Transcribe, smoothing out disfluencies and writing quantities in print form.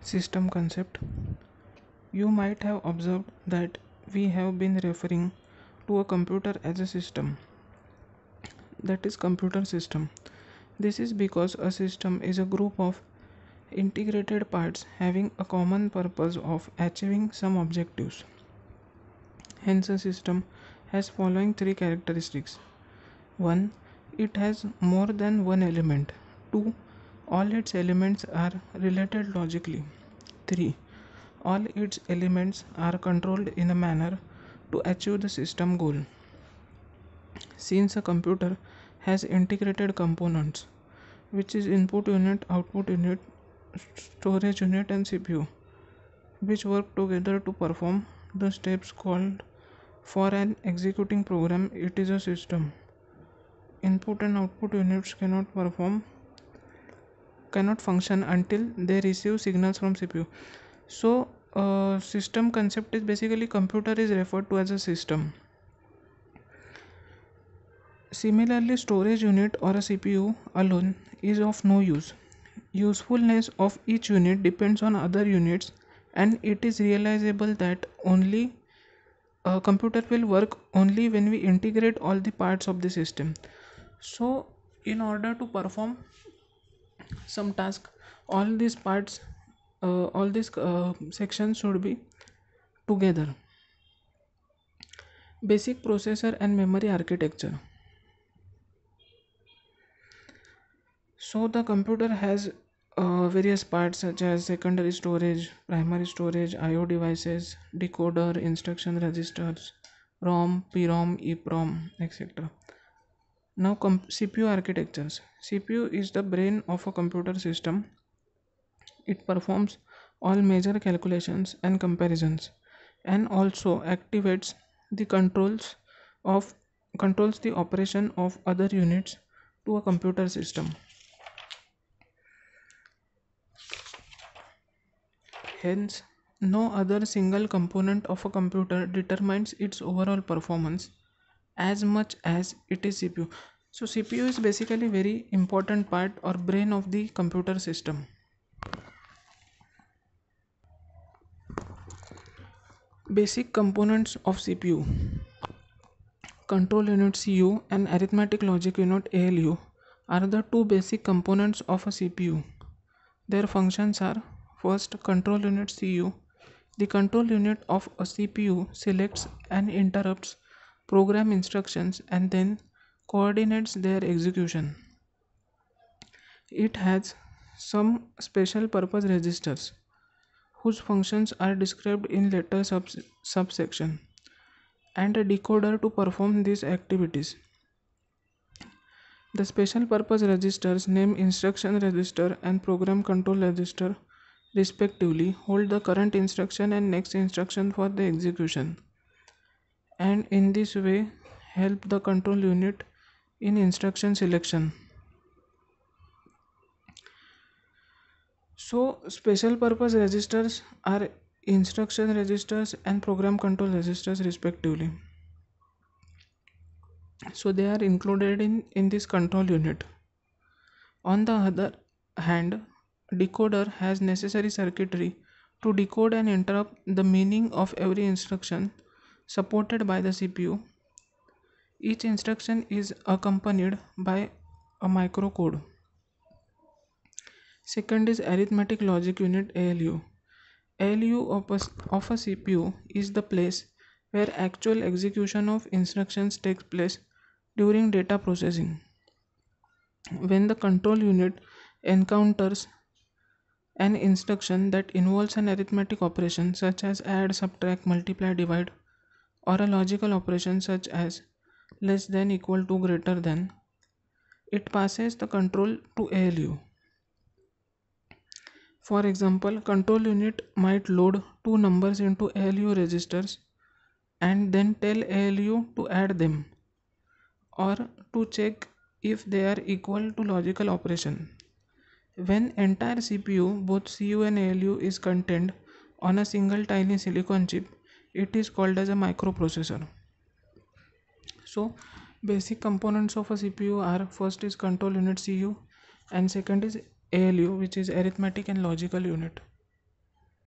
System concept. You might have observed that we have been referring to a computer as a system, that is, computer system. This is because a system is a group of integrated parts having a common purpose of achieving some objectives. Hence, a system has following three characteristics. 1. It has more than one element. 2. All its elements are related logically. 3. All its elements are controlled in a manner to achieve the system goal. Since a computer has integrated components, which is input unit, output unit, storage unit, and CPU, which work together to perform the steps called for an executing program, it is a system. Input and output units cannot function until they receive signals from CPU. So system concept is basically computer is referred to as a system. Similarly, storage unit or a CPU alone is of no use. Usefulness of each unit depends on other units, and it is realizable that only a computer will work only when we integrate all the parts of the system. So in order to perform some task, all these parts, all these sections should be together. Basic processor and memory architecture. So the computer has various parts such as secondary storage, primary storage, IO devices, decoder, instruction registers, ROM, PROM, EPROM, etc. Now CPU architectures. CPU is the brain of a computer system. It performs all major calculations and comparisons, and also activates the controls the operation of other units to a computer system. Hence, no other single component of a computer determines its overall performance as much as it is CPU. So CPU is basically very important part or brain of the computer system. Basic components of CPU. Control unit CU and arithmetic logic unit ALU are the two basic components of a CPU. Their functions are: first, control unit CU. The control unit of a CPU selects and interrupts program instructions and then coordinates their execution. It has some special purpose registers whose functions are described in later subsection, and a decoder to perform these activities. The special purpose registers, named instruction register and program control register respectively, hold the current instruction and next instruction for the execution, and in this way help the control unit in instruction selection. So special purpose registers are instruction registers and program control registers respectively. So they are included in this control unit. On the other hand, decoder has necessary circuitry to decode and interrupt the meaning of every instruction supported by the CPU. Each instruction is accompanied by a microcode. Second is arithmetic logic unit ALU. ALU of a CPU is the place where actual execution of instructions takes place during data processing. When the control unit encounters an instruction that involves an arithmetic operation such as add, subtract, multiply, divide, or a logical operation such as less than, equal to, greater than, it passes the control to ALU. For example, control unit might load two numbers into ALU registers and then tell ALU to add them or to check if they are equal to logical operation. When entire CPU, both CU and ALU, is contained on a single tiny silicon chip, it is called as a microprocessor. So basic components of a CPU are: first is control unit CU and second is ALU, which is arithmetic and logical unit.